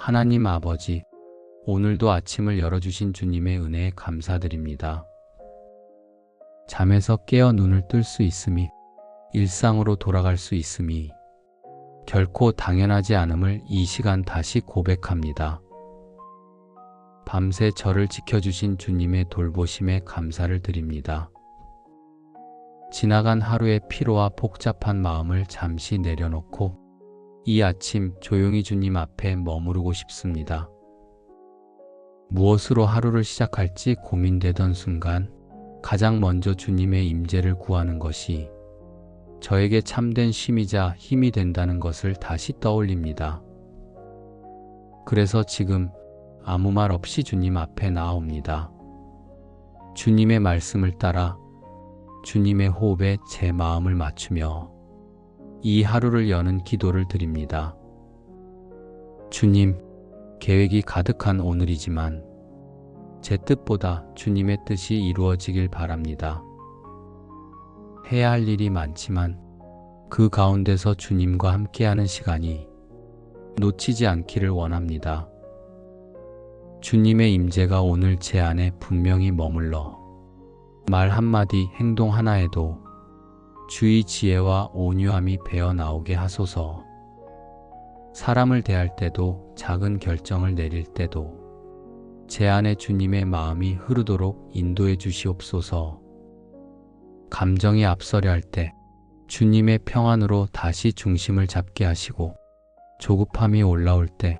하나님 아버지, 오늘도 아침을 열어주신 주님의 은혜에 감사드립니다. 잠에서 깨어 눈을 뜰 수 있음이, 일상으로 돌아갈 수 있음이 결코 당연하지 않음을 이 시간 다시 고백합니다. 밤새 저를 지켜주신 주님의 돌보심에 감사를 드립니다. 지나간 하루의 피로와 복잡한 마음을 잠시 내려놓고 이 아침 조용히 주님 앞에 머무르고 싶습니다. 무엇으로 하루를 시작할지 고민되던 순간 가장 먼저 주님의 임재를 구하는 것이 저에게 참된 쉼이자 힘이 된다는 것을 다시 떠올립니다. 그래서 지금 아무 말 없이 주님 앞에 나아옵니다. 주님의 말씀을 따라 주님의 호흡에 제 마음을 맞추며 이 하루를 여는 기도를 드립니다. 주님, 계획이 가득한 오늘이지만 제 뜻보다 주님의 뜻이 이루어지길 바랍니다. 해야 할 일이 많지만 그 가운데서 주님과 함께하는 시간이 놓치지 않기를 원합니다. 주님의 임재가 오늘 제 안에 분명히 머물러 말 한마디 행동 하나에도 주의 지혜와 온유함이 배어나오게 하소서. 사람을 대할 때도 작은 결정을 내릴 때도 제 안에 주님의 마음이 흐르도록 인도해 주시옵소서. 감정이 앞서려 할 때 주님의 평안으로 다시 중심을 잡게 하시고 조급함이 올라올 때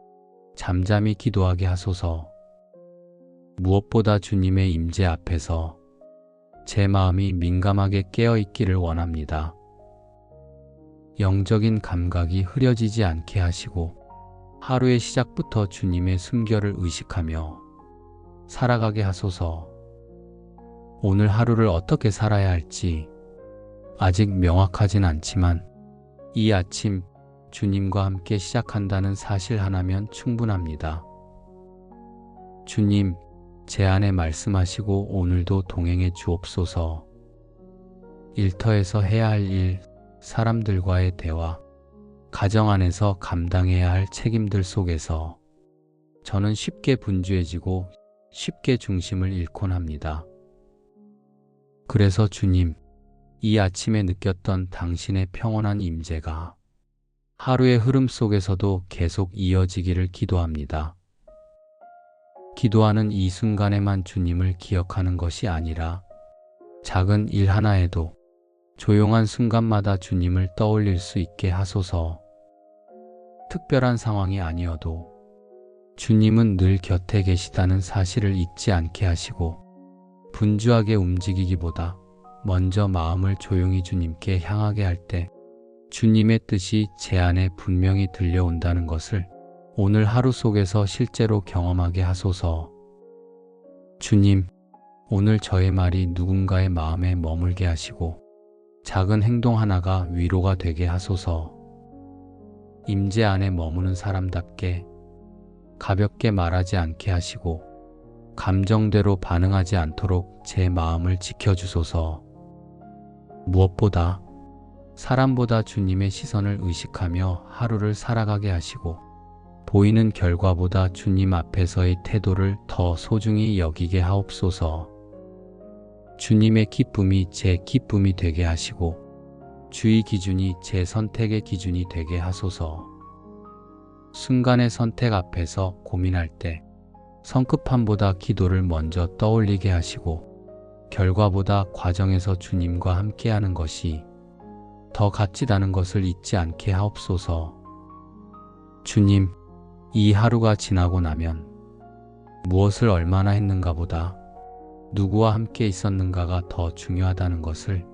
잠잠히 기도하게 하소서. 무엇보다 주님의 임재 앞에서 제 마음이 민감하게 깨어 있기를 원합니다. 영적인 감각이 흐려지지 않게 하시고 하루의 시작부터 주님의 숨결을 의식하며 살아가게 하소서. 오늘 하루를 어떻게 살아야 할지 아직 명확하진 않지만 이 아침 주님과 함께 시작한다는 사실 하나면 충분합니다. 주님, 제 안에 말씀하시고 오늘도 동행해 주옵소서. 일터에서 해야 할 일, 사람들과의 대화, 가정 안에서 감당해야 할 책임들 속에서 저는 쉽게 분주해지고 쉽게 중심을 잃곤 합니다. 그래서 주님, 이 아침에 느꼈던 당신의 평온한 임재가 하루의 흐름 속에서도 계속 이어지기를 기도합니다. 기도하는 이 순간에만 주님을 기억하는 것이 아니라 작은 일 하나에도 조용한 순간마다 주님을 떠올릴 수 있게 하소서. 특별한 상황이 아니어도 주님은 늘 곁에 계시다는 사실을 잊지 않게 하시고 분주하게 움직이기보다 먼저 마음을 조용히 주님께 향하게 할 때 주님의 뜻이 제 안에 분명히 들려온다는 것을 오늘 하루 속에서 실제로 경험하게 하소서. 주님, 오늘 저의 말이 누군가의 마음에 머물게 하시고 작은 행동 하나가 위로가 되게 하소서. 임재 안에 머무는 사람답게 가볍게 말하지 않게 하시고 감정대로 반응하지 않도록 제 마음을 지켜주소서. 무엇보다 사람보다 주님의 시선을 의식하며 하루를 살아가게 하시고 보이는 결과보다 주님 앞에서의 태도를 더 소중히 여기게 하옵소서. 주님의 기쁨이 제 기쁨이 되게 하시고 주의 기준이 제 선택의 기준이 되게 하소서. 순간의 선택 앞에서 고민할 때 성급함보다 기도를 먼저 떠올리게 하시고 결과보다 과정에서 주님과 함께하는 것이 더 값지다는 것을 잊지 않게 하옵소서. 주님, 이 하루가 지나고 나면 무엇을 얼마나 했는가 보다 누구와 함께 있었는가가 더 중요하다는 것을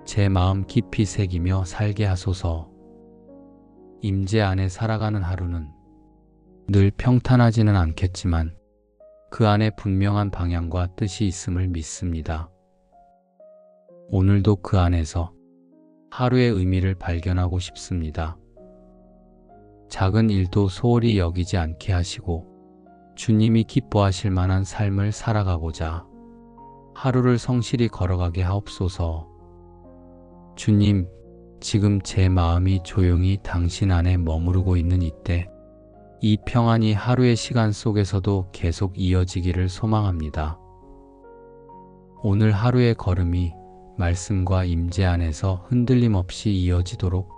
제 마음 깊이 새기며 살게 하소서. 임재 안에 살아가는 하루는 늘 평탄하지는 않겠지만 그 안에 분명한 방향과 뜻이 있음을 믿습니다. 오늘도 그 안에서 하루의 의미를 발견하고 싶습니다. 작은 일도 소홀히 여기지 않게 하시고 주님이 기뻐하실 만한 삶을 살아가고자 하루를 성실히 걸어가게 하옵소서. 주님, 지금 제 마음이 조용히 당신 안에 머무르고 있는 이때 이 평안이 하루의 시간 속에서도 계속 이어지기를 소망합니다. 오늘 하루의 걸음이 말씀과 임재 안에서 흔들림 없이 이어지도록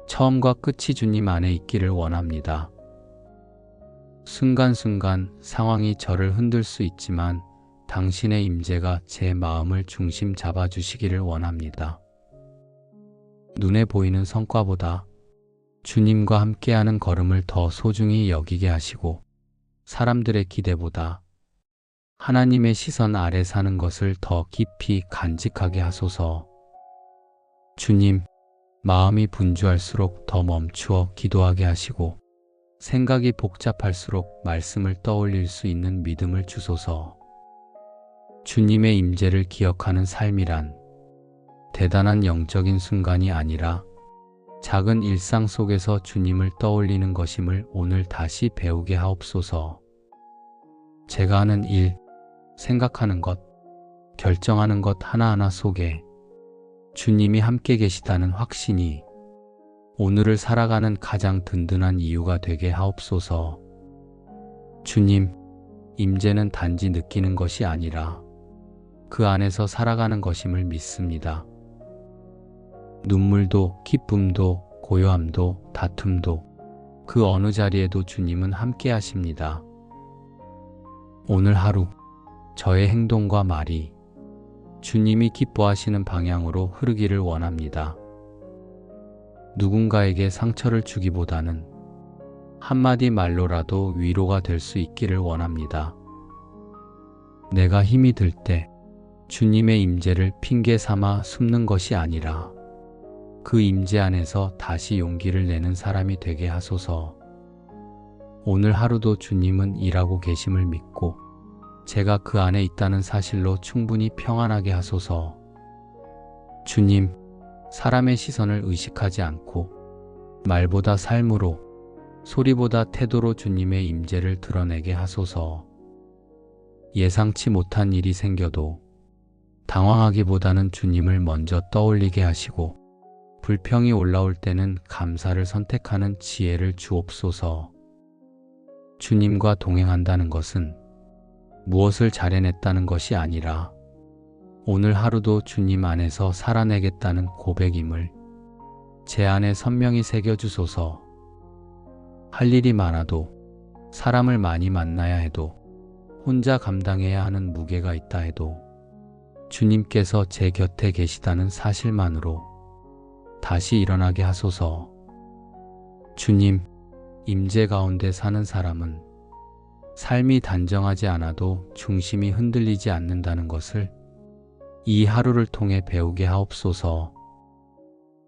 처음과 끝이 주님 안에 있기를 원합니다. 순간순간 상황이 저를 흔들 수 있지만 당신의 임재가 제 마음을 중심 잡아주시기를 원합니다. 눈에 보이는 성과보다 주님과 함께하는 걸음을 더 소중히 여기게 하시고 사람들의 기대보다 하나님의 시선 아래 사는 것을 더 깊이 간직하게 하소서. 주님, 마음이 분주할수록 더 멈추어 기도하게 하시고 생각이 복잡할수록 말씀을 떠올릴 수 있는 믿음을 주소서. 주님의 임재를 기억하는 삶이란 대단한 영적인 순간이 아니라 작은 일상 속에서 주님을 떠올리는 것임을 오늘 다시 배우게 하옵소서. 제가 하는 일, 생각하는 것, 결정하는 것 하나하나 속에 주님이 함께 계시다는 확신이 오늘을 살아가는 가장 든든한 이유가 되게 하옵소서. 주님, 임재는 단지 느끼는 것이 아니라 그 안에서 살아가는 것임을 믿습니다. 눈물도, 기쁨도, 고요함도, 다툼도 그 어느 자리에도 주님은 함께 하십니다. 오늘 하루 저의 행동과 말이 주님이 기뻐하시는 방향으로 흐르기를 원합니다. 누군가에게 상처를 주기보다는 한마디 말로라도 위로가 될 수 있기를 원합니다. 내가 힘이 들 때 주님의 임재를 핑계 삼아 숨는 것이 아니라 그 임재 안에서 다시 용기를 내는 사람이 되게 하소서. 오늘 하루도 주님은 일하고 계심을 믿고 제가 그 안에 있다는 사실로 충분히 평안하게 하소서. 주님, 사람의 시선을 의식하지 않고 말보다 삶으로, 소리보다 태도로 주님의 임재를 드러내게 하소서. 예상치 못한 일이 생겨도 당황하기보다는 주님을 먼저 떠올리게 하시고 불평이 올라올 때는 감사를 선택하는 지혜를 주옵소서. 주님과 동행한다는 것은 무엇을 잘해냈다는 것이 아니라 오늘 하루도 주님 안에서 살아내겠다는 고백임을 제 안에 선명히 새겨주소서. 할 일이 많아도, 사람을 많이 만나야 해도, 혼자 감당해야 하는 무게가 있다 해도 주님께서 제 곁에 계시다는 사실만으로 다시 일어나게 하소서. 주님, 임재 가운데 사는 사람은 삶이 단정하지 않아도 중심이 흔들리지 않는다는 것을 이 하루를 통해 배우게 하옵소서.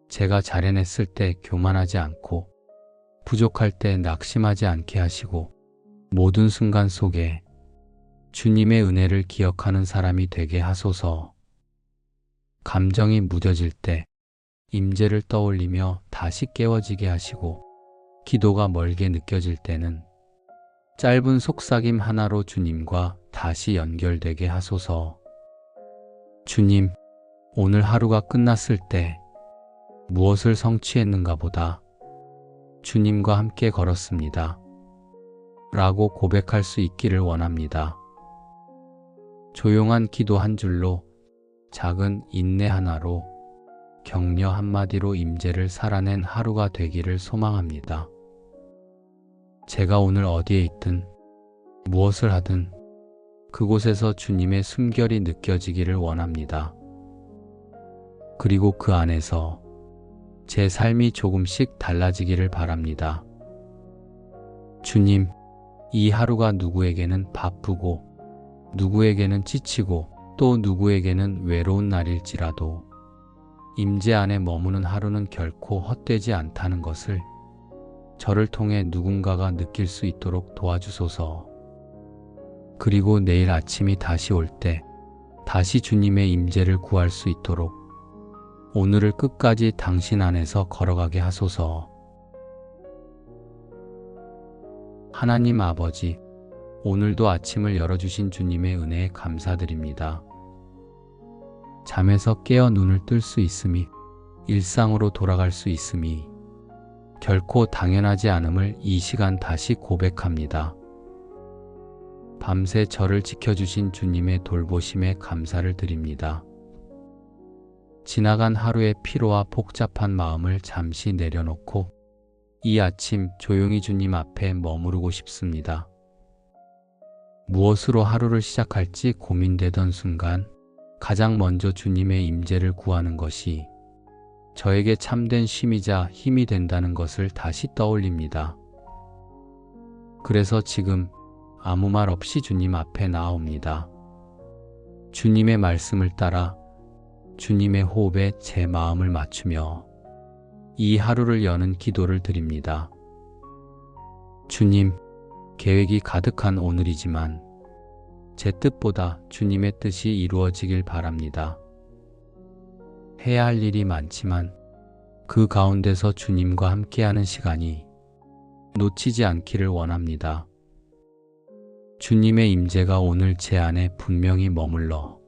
제가 잘해냈을 때 교만하지 않고 부족할 때 낙심하지 않게 하시고 모든 순간 속에 주님의 은혜를 기억하는 사람이 되게 하소서. 감정이 무뎌질 때 임재를 떠올리며 다시 깨워지게 하시고 기도가 멀게 느껴질 때는 짧은 속삭임 하나로 주님과 다시 연결되게 하소서. 주님, 오늘 하루가 끝났을 때 무엇을 성취했는가 보다 주님과 함께 걸었습니다. 라고 고백할 수 있기를 원합니다. 조용한 기도 한 줄로, 작은 인내 하나로, 격려 한마디로 임재를 살아낸 하루가 되기를 소망합니다. 제가 오늘 어디에 있든 무엇을 하든 그곳에서 주님의 숨결이 느껴지기를 원합니다. 그리고 그 안에서 제 삶이 조금씩 달라지기를 바랍니다. 주님, 이 하루가 누구에게는 바쁘고 누구에게는 지치고 또 누구에게는 외로운 날일지라도 임재 안에 머무는 하루는 결코 헛되지 않다는 것을 저를 통해 누군가가 느낄 수 있도록 도와주소서. 그리고 내일 아침이 다시 올 때 다시 주님의 임재를 구할 수 있도록 오늘을 끝까지 당신 안에서 걸어가게 하소서. 하나님 아버지, 오늘도 아침을 열어주신 주님의 은혜에 감사드립니다. 잠에서 깨어 눈을 뜰 수 있음이, 일상으로 돌아갈 수 있음이, 결코 당연하지 않음을 이 시간 다시 고백합니다. 밤새 저를 지켜주신 주님의 돌보심에 감사를 드립니다. 지나간 하루의 피로와 복잡한 마음을 잠시 내려놓고 이 아침 조용히 주님 앞에 머무르고 싶습니다. 무엇으로 하루를 시작할지 고민되던 순간 가장 먼저 주님의 임재를 구하는 것이 저에게 참된 쉼이자 힘이 된다는 것을 다시 떠올립니다. 그래서 지금 아무 말 없이 주님 앞에 나아옵니다. 주님의 말씀을 따라 주님의 호흡에 제 마음을 맞추며 이 하루를 여는 기도를 드립니다. 주님, 계획이 가득한 오늘이지만 제 뜻보다 주님의 뜻이 이루어지길 바랍니다. 해야 할 일이 많지만 그 가운데서 주님과 함께하는 시간이 놓치지 않기를 원합니다. 주님의 임재가 오늘 제 안에 분명히 머물러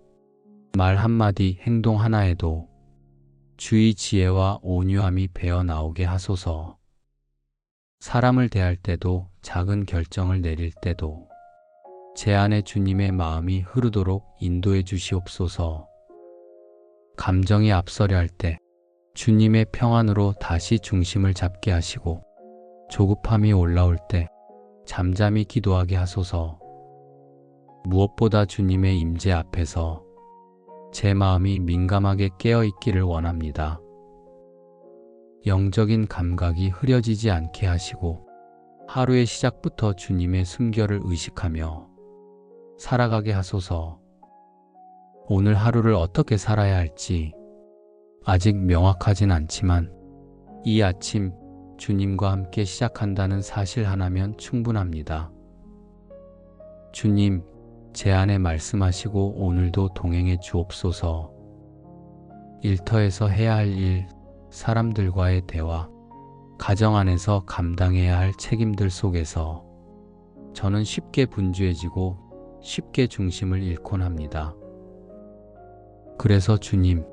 말 한마디 행동 하나에도 주의 지혜와 온유함이 배어 나오게 하소서. 사람을 대할 때도 작은 결정을 내릴 때도 제 안에 주님의 마음이 흐르도록 인도해 주시옵소서. 감정이 앞서려 할 때 주님의 평안으로 다시 중심을 잡게 하시고 조급함이 올라올 때 잠잠히 기도하게 하소서. 무엇보다 주님의 임재 앞에서 제 마음이 민감하게 깨어 있기를 원합니다. 영적인 감각이 흐려지지 않게 하시고 하루의 시작부터 주님의 숨결을 의식하며 살아가게 하소서. 오늘 하루를 어떻게 살아야 할지 아직 명확하진 않지만 이 아침 주님과 함께 시작한다는 사실 하나면 충분합니다. 주님, 제 안에 말씀하시고 오늘도 동행해 주옵소서. 일터에서 해야 할 일, 사람들과의 대화, 가정 안에서 감당해야 할 책임들 속에서 저는 쉽게 분주해지고 쉽게 중심을 잃곤 합니다. 그래서 주님,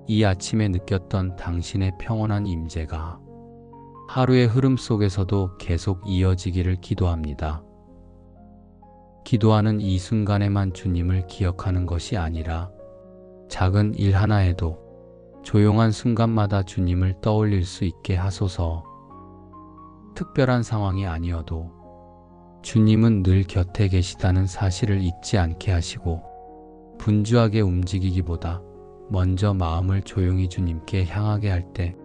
이 아침에 느꼈던 당신의 평온한 임재가 하루의 흐름 속에서도 계속 이어지기를 기도합니다. 기도하는 이 순간에만 주님을 기억하는 것이 아니라 작은 일 하나에도 조용한 순간마다 주님을 떠올릴 수 있게 하소서. 특별한 상황이 아니어도 주님은 늘 곁에 계시다는 사실을 잊지 않게 하시고 분주하게 움직이기보다 먼저 마음을 조용히 주님께 향하게 할 때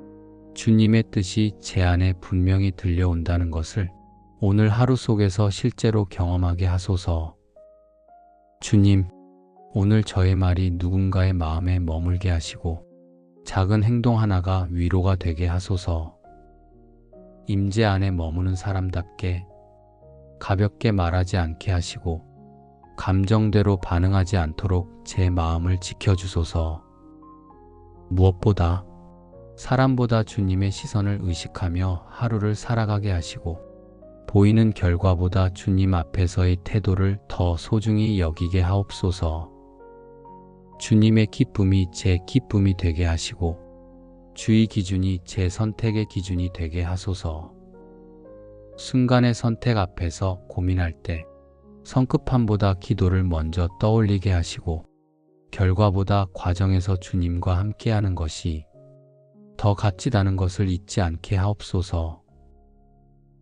주님의 뜻이 제 안에 분명히 들려온다는 것을 오늘 하루 속에서 실제로 경험하게 하소서. 주님, 오늘 저의 말이 누군가의 마음에 머물게 하시고 작은 행동 하나가 위로가 되게 하소서. 임재 안에 머무는 사람답게 가볍게 말하지 않게 하시고 감정대로 반응하지 않도록 제 마음을 지켜주소서. 무엇보다 사람보다 주님의 시선을 의식하며 하루를 살아가게 하시고 보이는 결과보다 주님 앞에서의 태도를 더 소중히 여기게 하옵소서. 주님의 기쁨이 제 기쁨이 되게 하시고 주의 기준이 제 선택의 기준이 되게 하소서. 순간의 선택 앞에서 고민할 때 성급함보다 기도를 먼저 떠올리게 하시고 결과보다 과정에서 주님과 함께하는 것이 더 값지다는 것을 잊지 않게 하옵소서.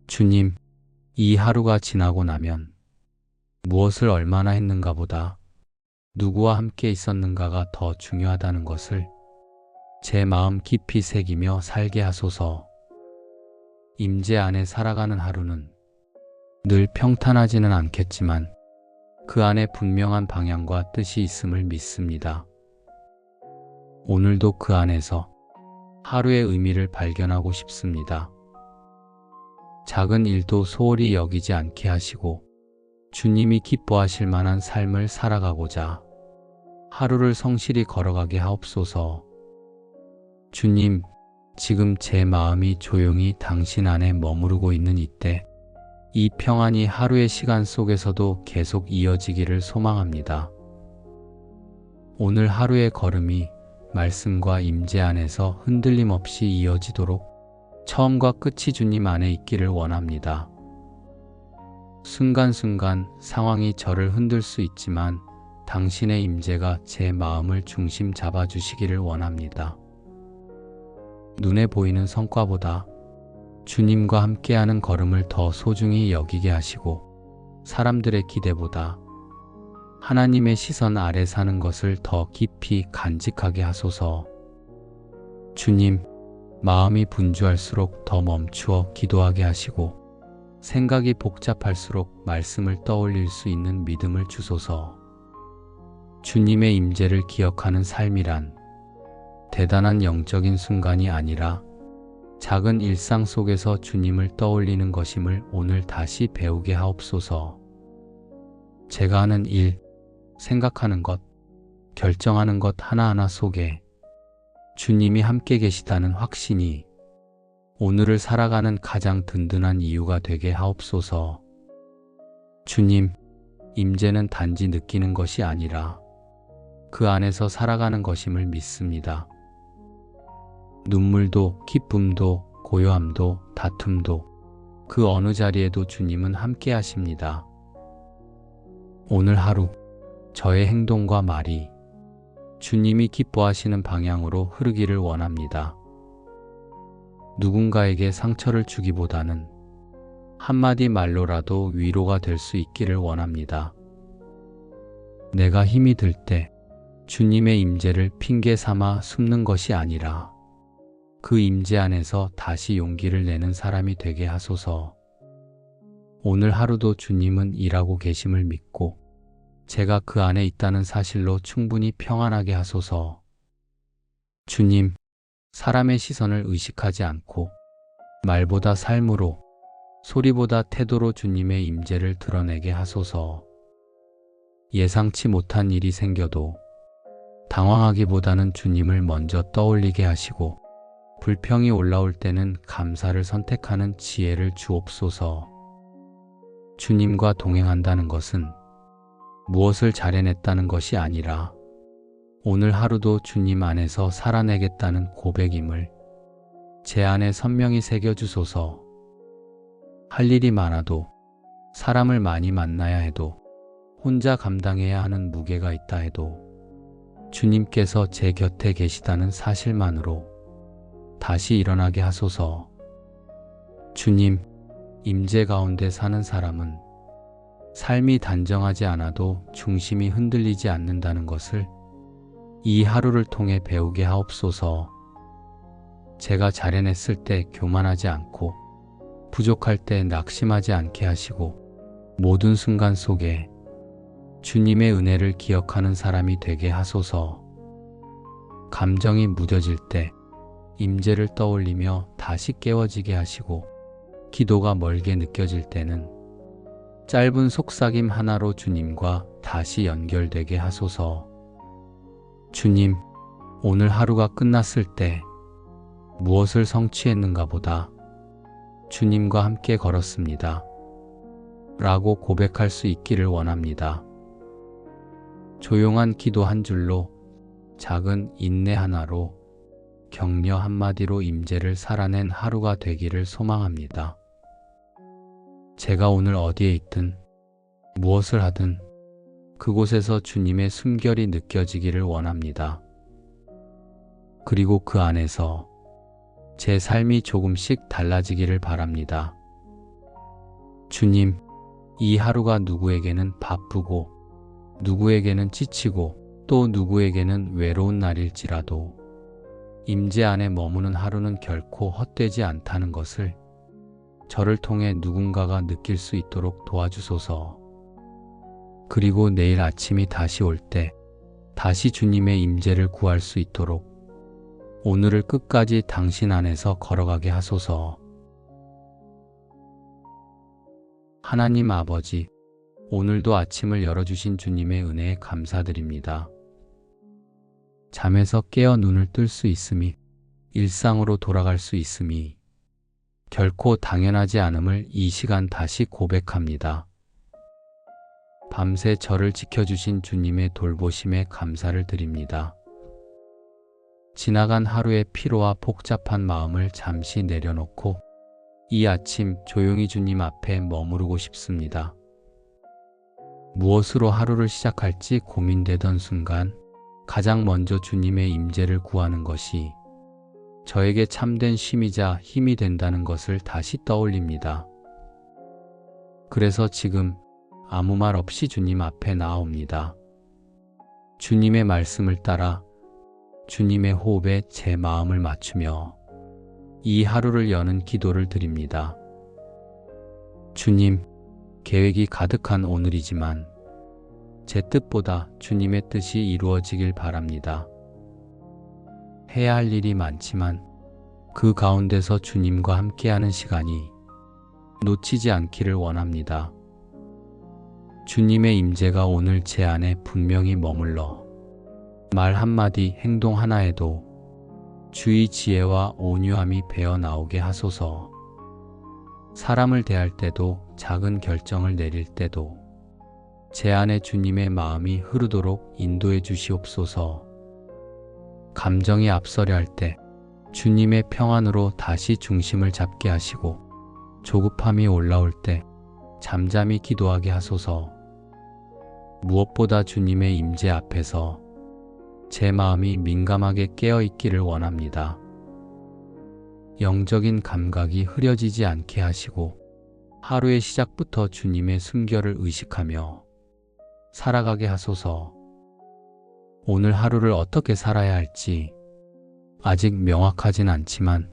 주님, 이 하루가 지나고 나면 무엇을 얼마나 했는가 보다 누구와 함께 있었는가가 더 중요하다는 것을 제 마음 깊이 새기며 살게 하소서. 임재 안에 살아가는 하루는 늘 평탄하지는 않겠지만 그 안에 분명한 방향과 뜻이 있음을 믿습니다. 오늘도 그 안에서 하루의 의미를 발견하고 싶습니다. 작은 일도 소홀히 여기지 않게 하시고 주님이 기뻐하실 만한 삶을 살아가고자 하루를 성실히 걸어가게 하옵소서. 주님, 지금 제 마음이 조용히 당신 안에 머무르고 있는 이때 이 평안이 하루의 시간 속에서도 계속 이어지기를 소망합니다. 오늘 하루의 걸음이 말씀과 임재 안에서 흔들림 없이 이어지도록 처음과 끝이 주님 안에 있기를 원합니다. 순간순간 상황이 저를 흔들 수 있지만 당신의 임재가 제 마음을 중심 잡아주시기를 원합니다. 눈에 보이는 성과보다 주님과 함께하는 걸음을 더 소중히 여기게 하시고 사람들의 기대보다 하나님의 시선 아래 사는 것을 더 깊이 간직하게 하소서. 주님, 마음이 분주할수록 더 멈추어 기도하게 하시고 생각이 복잡할수록 말씀을 떠올릴 수 있는 믿음을 주소서. 주님의 임재를 기억하는 삶이란 대단한 영적인 순간이 아니라 작은 일상 속에서 주님을 떠올리는 것임을 오늘 다시 배우게 하옵소서. 제가 하는 일, 생각하는 것, 결정하는 것 하나하나 속에 주님이 함께 계시다는 확신이 오늘을 살아가는 가장 든든한 이유가 되게 하옵소서. 주님, 임재는 단지 느끼는 것이 아니라 그 안에서 살아가는 것임을 믿습니다. 눈물도, 기쁨도, 고요함도, 다툼도 그 어느 자리에도 주님은 함께 하십니다. 오늘 하루 저의 행동과 말이 주님이 기뻐하시는 방향으로 흐르기를 원합니다. 누군가에게 상처를 주기보다는 한마디 말로라도 위로가 될 수 있기를 원합니다. 내가 힘이 들 때 주님의 임재를 핑계 삼아 숨는 것이 아니라 그 임재 안에서 다시 용기를 내는 사람이 되게 하소서. 오늘 하루도 주님은 일하고 계심을 믿고 제가 그 안에 있다는 사실로 충분히 평안하게 하소서. 주님, 사람의 시선을 의식하지 않고 말보다 삶으로, 소리보다 태도로 주님의 임재를 드러내게 하소서. 예상치 못한 일이 생겨도 당황하기보다는 주님을 먼저 떠올리게 하시고 불평이 올라올 때는 감사를 선택하는 지혜를 주옵소서. 주님과 동행한다는 것은 무엇을 잘해냈다는 것이 아니라 오늘 하루도 주님 안에서 살아내겠다는 고백임을 제 안에 선명히 새겨주소서. 할 일이 많아도, 사람을 많이 만나야 해도, 혼자 감당해야 하는 무게가 있다 해도 주님께서 제 곁에 계시다는 사실만으로 다시 일어나게 하소서. 주님, 임재 가운데 사는 사람은 삶이 단정하지 않아도 중심이 흔들리지 않는다는 것을 이 하루를 통해 배우게 하옵소서. 제가 잘해냈을 때 교만하지 않고 부족할 때 낙심하지 않게 하시고 모든 순간 속에 주님의 은혜를 기억하는 사람이 되게 하소서. 감정이 무뎌질 때 임재를 떠올리며 다시 깨워지게 하시고 기도가 멀게 느껴질 때는 짧은 속삭임 하나로 주님과 다시 연결되게 하소서. 주님, 오늘 하루가 끝났을 때 무엇을 성취했는가 보다 주님과 함께 걸었습니다. 라고 고백할 수 있기를 원합니다. 조용한 기도 한 줄로, 작은 인내 하나로, 격려 한마디로 임재를 살아낸 하루가 되기를 소망합니다. 제가 오늘 어디에 있든 무엇을 하든 그곳에서 주님의 숨결이 느껴지기를 원합니다. 그리고 그 안에서 제 삶이 조금씩 달라지기를 바랍니다. 주님, 이 하루가 누구에게는 바쁘고 누구에게는 지치고 또 누구에게는 외로운 날일지라도 임재 안에 머무는 하루는 결코 헛되지 않다는 것을 저를 통해 누군가가 느낄 수 있도록 도와주소서. 그리고 내일 아침이 다시 올 때 다시 주님의 임재를 구할 수 있도록 오늘을 끝까지 당신 안에서 걸어가게 하소서. 하나님 아버지, 오늘도 아침을 열어주신 주님의 은혜에 감사드립니다. 잠에서 깨어 눈을 뜰 수 있음이, 일상으로 돌아갈 수 있음이 결코 당연하지 않음을 이 시간 다시 고백합니다. 밤새 저를 지켜주신 주님의 돌보심에 감사를 드립니다. 지나간 하루의 피로와 복잡한 마음을 잠시 내려놓고 이 아침 조용히 주님 앞에 머무르고 싶습니다. 무엇으로 하루를 시작할지 고민되던 순간 가장 먼저 주님의 임재를 구하는 것이 저에게 참된 쉼이자 힘이 된다는 것을 다시 떠올립니다. 그래서 지금 아무 말 없이 주님 앞에 나아옵니다. 주님의 말씀을 따라 주님의 호흡에 제 마음을 맞추며 이 하루를 여는 기도를 드립니다. 주님, 계획이 가득한 오늘이지만 제 뜻보다 주님의 뜻이 이루어지길 바랍니다. 해야 할 일이 많지만 그 가운데서 주님과 함께하는 시간이 놓치지 않기를 원합니다. 주님의 임재가 오늘 제 안에 분명히 머물러 말 한마디 행동 하나에도 주의 지혜와 온유함이 배어 나오게 하소서. 사람을 대할 때도 작은 결정을 내릴 때도 제 안에 주님의 마음이 흐르도록 인도해 주시옵소서. 감정이 앞서려 할 때 주님의 평안으로 다시 중심을 잡게 하시고 조급함이 올라올 때 잠잠히 기도하게 하소서. 무엇보다 주님의 임재 앞에서 제 마음이 민감하게 깨어 있기를 원합니다. 영적인 감각이 흐려지지 않게 하시고 하루의 시작부터 주님의 숨결을 의식하며 살아가게 하소서. 오늘 하루를 어떻게 살아야 할지 아직 명확하진 않지만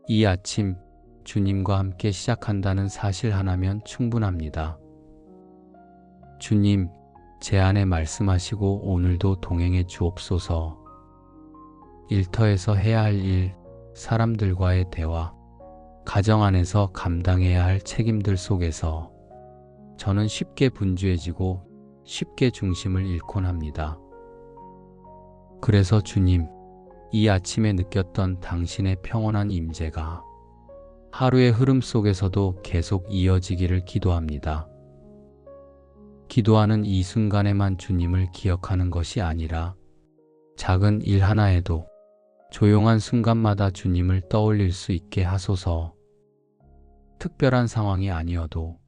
이 아침 주님과 함께 시작한다는 사실 하나면 충분합니다. 주님, 제 안에 말씀하시고 오늘도 동행해 주옵소서. 일터에서 해야 할 일, 사람들과의 대화, 가정 안에서 감당해야 할 책임들 속에서 저는 쉽게 분주해지고 쉽게 중심을 잃곤 합니다. 그래서 주님, 이 아침에 느꼈던 당신의 평온한 임재가 하루의 흐름 속에서도 계속 이어지기를 기도합니다. 기도하는 이 순간에만 주님을 기억하는 것이 아니라 작은 일 하나에도 조용한 순간마다 주님을 떠올릴 수 있게 하소서. 특별한 상황이 아니어도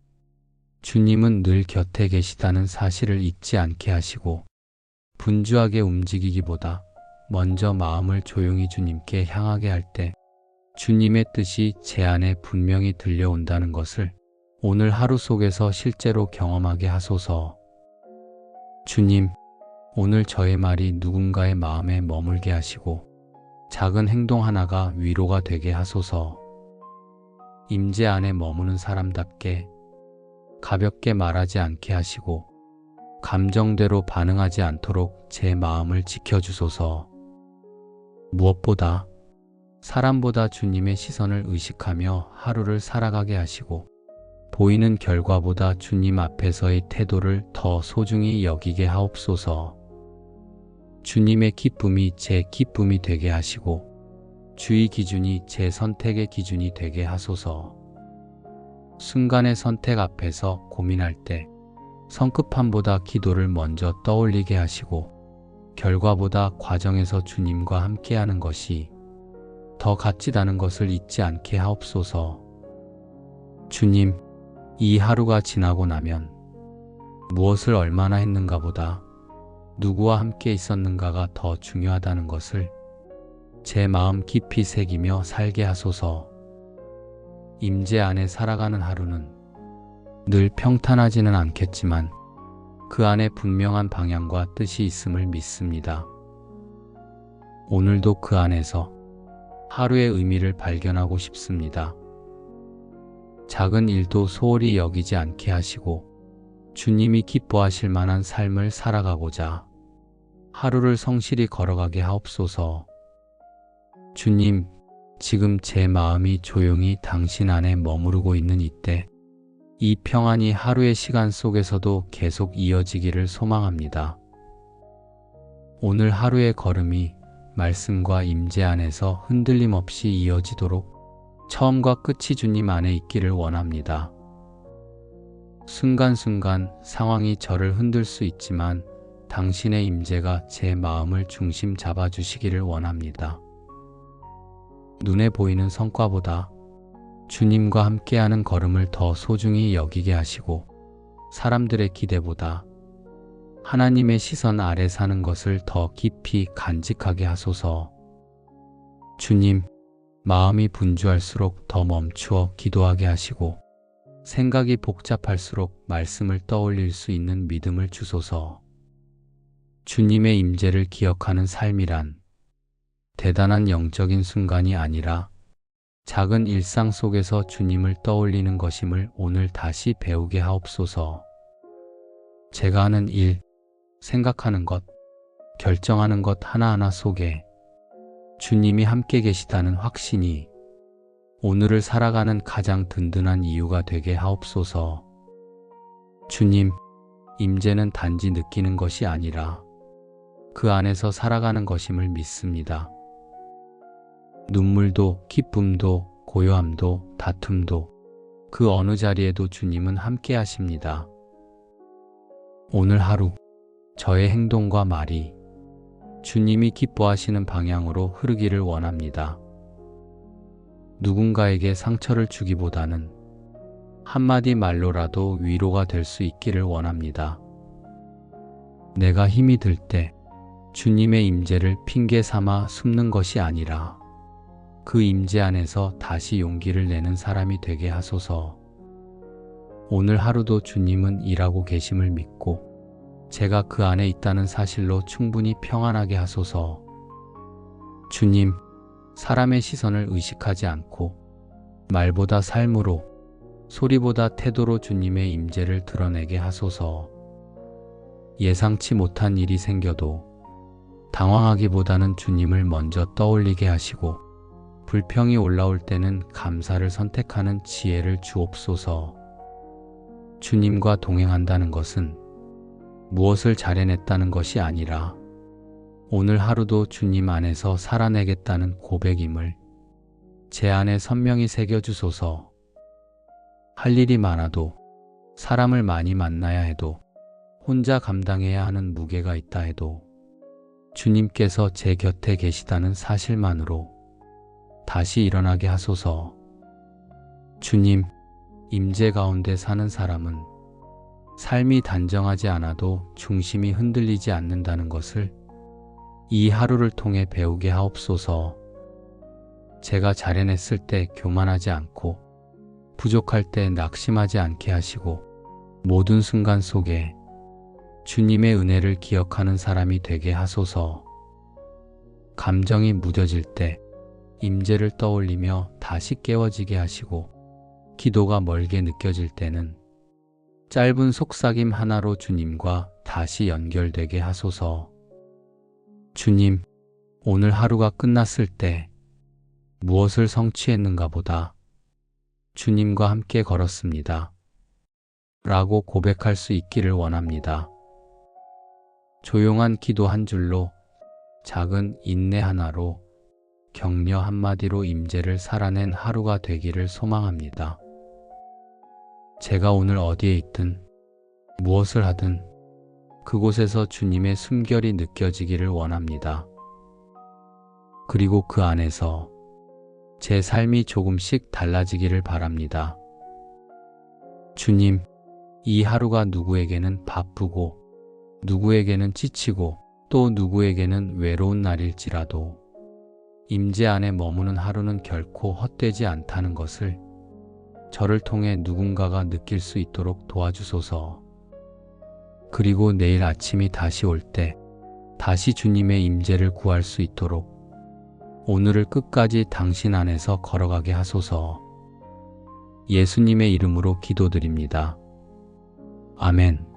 주님은 늘 곁에 계시다는 사실을 잊지 않게 하시고 분주하게 움직이기보다 먼저 마음을 조용히 주님께 향하게 할 때 주님의 뜻이 제 안에 분명히 들려온다는 것을 오늘 하루 속에서 실제로 경험하게 하소서. 주님, 오늘 저의 말이 누군가의 마음에 머물게 하시고 작은 행동 하나가 위로가 되게 하소서. 임재 안에 머무는 사람답게 가볍게 말하지 않게 하시고 감정대로 반응하지 않도록 제 마음을 지켜주소서. 무엇보다 사람보다 주님의 시선을 의식하며 하루를 살아가게 하시고 보이는 결과보다 주님 앞에서의 태도를 더 소중히 여기게 하옵소서. 주님의 기쁨이 제 기쁨이 되게 하시고 주의 기준이 제 선택의 기준이 되게 하소서. 순간의 선택 앞에서 고민할 때 성급함보다 기도를 먼저 떠올리게 하시고 결과보다 과정에서 주님과 함께하는 것이 더 값지다는 것을 잊지 않게 하옵소서. 주님, 이 하루가 지나고 나면 무엇을 얼마나 했는가 보다 누구와 함께 있었는가가 더 중요하다는 것을 제 마음 깊이 새기며 살게 하소서. 임재 안에 살아가는 하루는 늘 평탄하지는 않겠지만 그 안에 분명한 방향과 뜻이 있음을 믿습니다. 오늘도 그 안에서 하루의 의미를 발견하고 싶습니다. 작은 일도 소홀히 여기지 않게 하시고 주님이 기뻐하실 만한 삶을 살아가고자 하루를 성실히 걸어가게 하옵소서. 주님, 지금 제 마음이 조용히 당신 안에 머무르고 있는 이때 이 평안이 하루의 시간 속에서도 계속 이어지기를 소망합니다. 오늘 하루의 걸음이 말씀과 임재 안에서 흔들림 없이 이어지도록 처음과 끝이 주님 안에 있기를 원합니다. 순간순간 상황이 저를 흔들 수 있지만 당신의 임재가 제 마음을 중심 잡아주시기를 원합니다. 눈에 보이는 성과보다 주님과 함께하는 걸음을 더 소중히 여기게 하시고 사람들의 기대보다 하나님의 시선 아래 사는 것을 더 깊이 간직하게 하소서. 주님, 마음이 분주할수록 더 멈추어 기도하게 하시고 생각이 복잡할수록 말씀을 떠올릴 수 있는 믿음을 주소서. 주님의 임재를 기억하는 삶이란 대단한 영적인 순간이 아니라 작은 일상 속에서 주님을 떠올리는 것임을 오늘 다시 배우게 하옵소서. 제가 하는 일, 생각하는 것, 결정하는 것 하나하나 속에 주님이 함께 계시다는 확신이 오늘을 살아가는 가장 든든한 이유가 되게 하옵소서. 주님, 임재는 단지 느끼는 것이 아니라 그 안에서 살아가는 것임을 믿습니다. 눈물도, 기쁨도, 고요함도, 다툼도 그 어느 자리에도 주님은 함께 하십니다. 오늘 하루 저의 행동과 말이 주님이 기뻐하시는 방향으로 흐르기를 원합니다. 누군가에게 상처를 주기보다는 한마디 말로라도 위로가 될 수 있기를 원합니다. 내가 힘이 들 때 주님의 임재를 핑계 삼아 숨는 것이 아니라 그 임재 안에서 다시 용기를 내는 사람이 되게 하소서. 오늘 하루도 주님은 일하고 계심을 믿고 제가 그 안에 있다는 사실로 충분히 평안하게 하소서. 주님, 사람의 시선을 의식하지 않고 말보다 삶으로, 소리보다 태도로 주님의 임재를 드러내게 하소서. 예상치 못한 일이 생겨도 당황하기보다는 주님을 먼저 떠올리게 하시고 불평이 올라올 때는 감사를 선택하는 지혜를 주옵소서. 주님과 동행한다는 것은 무엇을 잘해냈다는 것이 아니라 오늘 하루도 주님 안에서 살아내겠다는 고백임을 제 안에 선명히 새겨주소서. 할 일이 많아도, 사람을 많이 만나야 해도, 혼자 감당해야 하는 무게가 있다 해도 주님께서 제 곁에 계시다는 사실만으로 다시 일어나게 하소서. 주님, 임재 가운데 사는 사람은 삶이 단정하지 않아도 중심이 흔들리지 않는다는 것을 이 하루를 통해 배우게 하옵소서. 제가 잘해냈을 때 교만하지 않고 부족할 때 낙심하지 않게 하시고 모든 순간 속에 주님의 은혜를 기억하는 사람이 되게 하소서. 감정이 무뎌질 때 임재를 떠올리며 다시 깨워지게 하시고 기도가 멀게 느껴질 때는 짧은 속삭임 하나로 주님과 다시 연결되게 하소서. 주님, 오늘 하루가 끝났을 때 무엇을 성취했는가 보다 주님과 함께 걸었습니다. 라고 고백할 수 있기를 원합니다. 조용한 기도 한 줄로, 작은 인내 하나로, 격려 한마디로 임재를 살아낸 하루가 되기를 소망합니다. 제가 오늘 어디에 있든 무엇을 하든 그곳에서 주님의 숨결이 느껴지기를 원합니다. 그리고 그 안에서 제 삶이 조금씩 달라지기를 바랍니다. 주님, 이 하루가 누구에게는 바쁘고 누구에게는 지치고 또 누구에게는 외로운 날일지라도 임재 안에 머무는 하루는 결코 헛되지 않다는 것을 저를 통해 누군가가 느낄 수 있도록 도와주소서. 그리고 내일 아침이 다시 올 때 다시 주님의 임재를 구할 수 있도록 오늘을 끝까지 당신 안에서 걸어가게 하소서. 예수님의 이름으로 기도드립니다. 아멘.